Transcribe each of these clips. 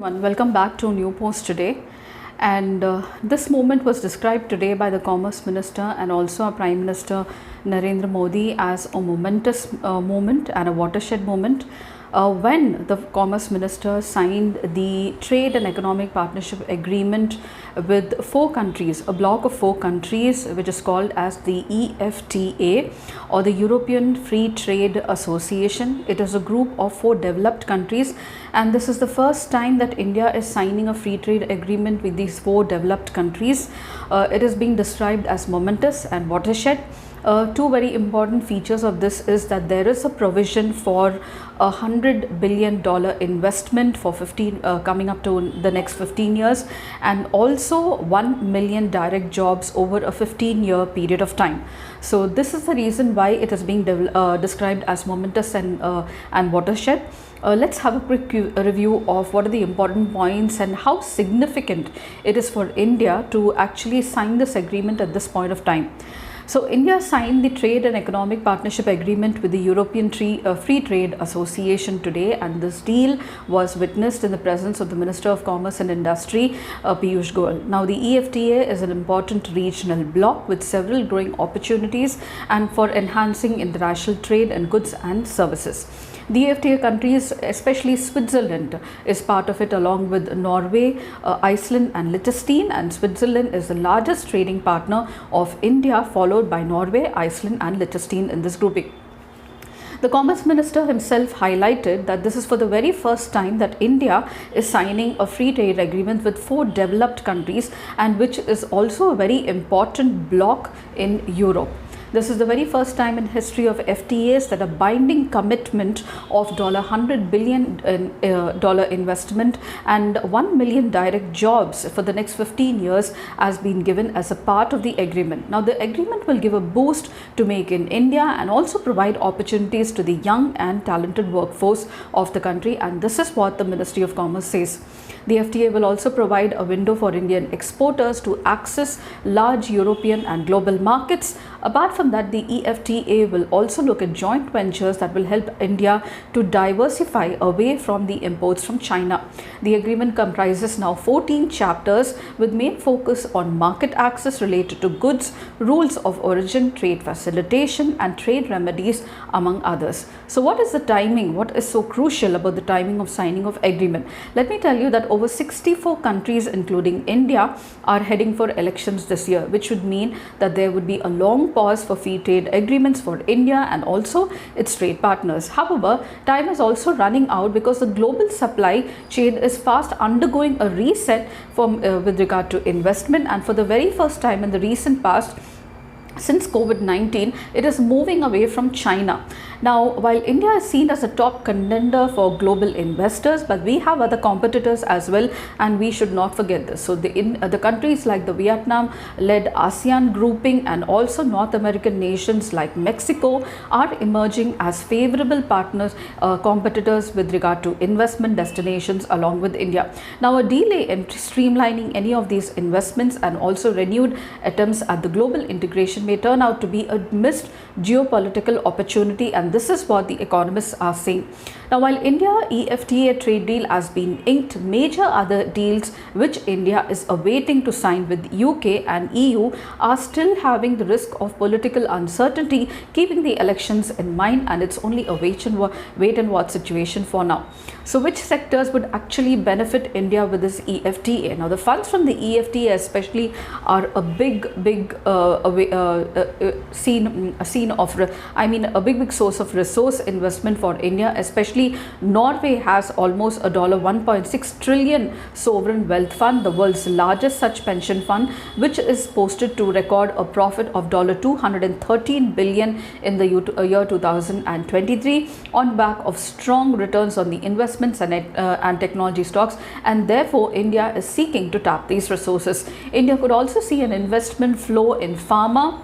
Welcome back to New Post today. And this moment was described today by the Commerce Minister and also our Prime Minister Narendra Modi as a momentous moment and a watershed moment when the Commerce Minister signed the Trade and Economic Partnership Agreement with 4 countries, a bloc of 4 countries, which is called as the EFTA or the European Free Trade Association. It is a group of 4 developed countries, and this is the first time that India is signing a free trade agreement with these 4 developed countries. It is being described as momentous and watershed. 2 very important features of this is that there is a provision for $100 billion investment for coming up to the next 15 years, and also 1 million direct jobs over a 15-year period of time. So this is the reason why it is being described as momentous and watershed. Let's have a quick review of what are the important points and how significant it is for India to actually sign this agreement at this point of time. So India signed the Trade and Economic Partnership Agreement with the European Free Trade Association today, and this deal was witnessed in the presence of the Minister of Commerce and Industry, Piyush Goyal. Now the EFTA is an important regional bloc with several growing opportunities and for enhancing international trade in goods and services. The EFTA countries, especially Switzerland, is part of it along with Norway, Iceland and Liechtenstein, and Switzerland is the largest trading partner of India, followed by Norway, Iceland and Liechtenstein in this grouping. The Commerce Minister himself highlighted that this is for the very first time that India is signing a free trade agreement with 4 developed countries, and which is also a very important bloc in Europe. This is the very first time in history of FTAs that a binding commitment of $100 billion investment and 1 million direct jobs for the next 15 years has been given as a part of the agreement. Now the agreement will give a boost to Make in India and also provide opportunities to the young and talented workforce of the country, and this is what the Ministry of Commerce says. The FTA will also provide a window for Indian exporters to access large European and global markets. Apart from that, the EFTA will also look at joint ventures that will help India to diversify away from the imports from China. The agreement comprises now 14 chapters with main focus on market access related to goods, rules of origin, trade facilitation and trade remedies, among others. So what is the timing? What is so crucial about the timing of signing of agreement? Let me tell you that over 64 countries, including India, are heading for elections this year, which would mean that there would be a long pause for free trade agreements for India and also its trade partners. However, time is also running out because the global supply chain is fast undergoing a reset with regard to investment, and for the very first time in the recent past, since COVID-19, it is moving away from China. Now, while India is seen as a top contender for global investors, but we have other competitors as well, and we should not forget this. So the countries like the Vietnam-led ASEAN grouping and also North American nations like Mexico are emerging as favorable partners, competitors with regard to investment destinations along with India. Now, a delay in streamlining any of these investments and also renewed attempts at the global integration may turn out to be a missed geopolitical opportunity, and this is what the economists are saying. Now, while India EFTA trade deal has been inked, major other deals which India is awaiting to sign with UK and EU are still having the risk of political uncertainty, keeping the elections in mind, and it's only a wait and watch situation for now. So which sectors would actually benefit India with this EFTA? Now, the funds from the EFTA especially are a big source of resource investment for India. Especially Norway has almost a $1.6 trillion sovereign wealth fund, the world's largest such pension fund, which is posted to record a profit of $213 billion in the year 2023 on back of strong returns on the investments and technology stocks, and therefore India is seeking to tap these resources. India could also see an investment flow in pharma,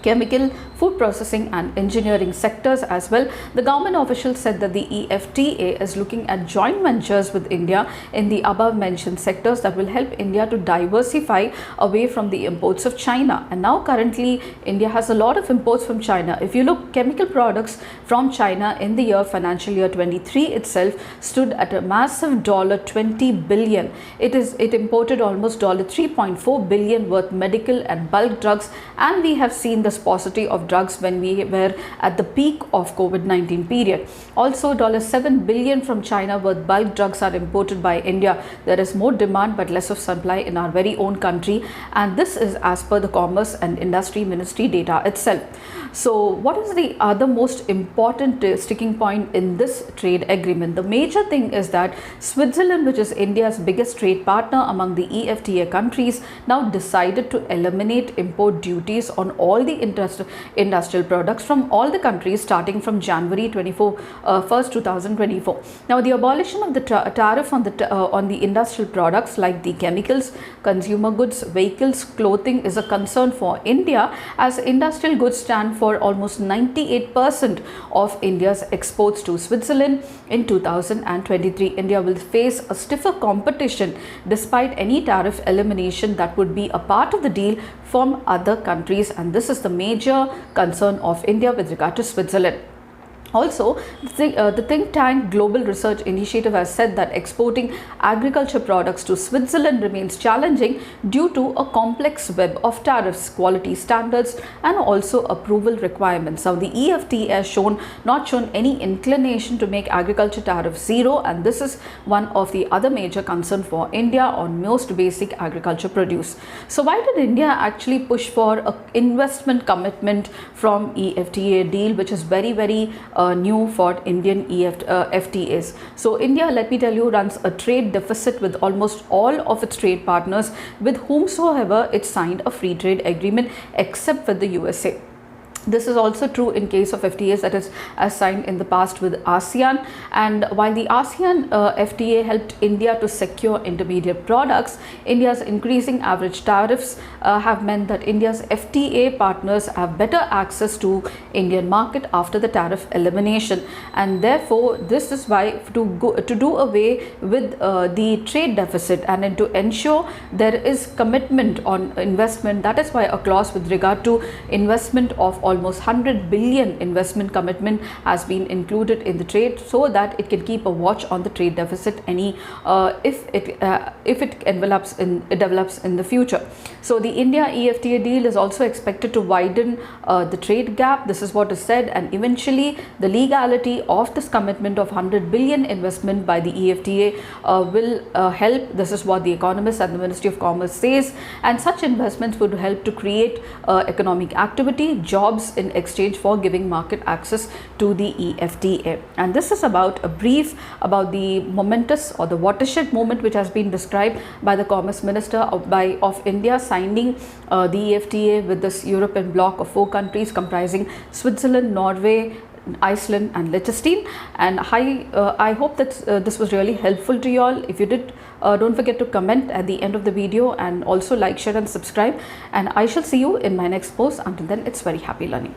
chemical, food processing and engineering sectors as well. The government officials said that the EFTA is looking at joint ventures with India in the above mentioned sectors that will help India to diversify away from the imports of China. And now currently India has a lot of imports from China. If you look, chemical products from China in the financial year 23 itself stood at a massive $20 billion. It imported almost $3.4 billion worth medical and bulk drugs, and we have seen this paucity of drugs when we were at the peak of COVID-19 period. Also $7 billion from China worth bulk drugs are imported by India. There is more demand but less of supply in our very own country, and this is as per the Commerce and Industry Ministry data itself. So what is the other most important sticking point in this trade agreement? The major thing is that Switzerland, which is India's biggest trade partner among the EFTA countries, now decided to eliminate import duties on all the industrial products from all the countries starting from January 1st, 2024. Now the abolition of the tariff on the industrial products like the chemicals, consumer goods, vehicles, clothing is a concern for India, as industrial goods stand for almost 98% of India's exports to Switzerland in 2023. India will face a stiffer competition despite any tariff elimination that would be a part of the deal from other countries, and this is the major concern of India with regard to Switzerland. Also, the think tank Global Research Initiative has said that exporting agriculture products to Switzerland remains challenging due to a complex web of tariffs, quality standards, and also approval requirements. Now, the EFTA has not shown any inclination to make agriculture tariff zero, and this is one of the other major concern for India on most basic agriculture produce. So, why did India actually push for an investment commitment from EFTA deal, which is very new for Indian FTAs. So India, let me tell you, runs a trade deficit with almost all of its trade partners with whomsoever it signed a free trade agreement except with the USA. This is also true in case of FTAs that is signed in the past with ASEAN. And while the ASEAN FTA helped India to secure intermediate products, India's increasing average tariffs have meant that India's FTA partners have better access to Indian market after the tariff elimination. And therefore, this is why to do away with the trade deficit and to ensure there is commitment on investment, that is why a clause with regard to investment of almost 100 billion investment commitment has been included in the trade, so that it can keep a watch on the trade deficit if it develops in the future. So the India EFTA deal is also expected to widen the trade gap. This is what is said, and eventually the legality of this commitment of 100 billion investment by the EFTA will help. This is what the economists and the Ministry of Commerce says, and such investments would help to create economic activity, jobs in exchange for giving market access to the EFTA. And this is about a brief about the momentous or the watershed moment which has been described by the Commerce Minister of India signing the EFTA with this European bloc of 4 countries comprising Switzerland, Norway, Iceland and Liechtenstein. And I hope that this was really helpful to you all. If you did, don't forget to comment at the end of the video, and also like, share and subscribe, and I shall see you in my next post. Until then, it's very happy learning.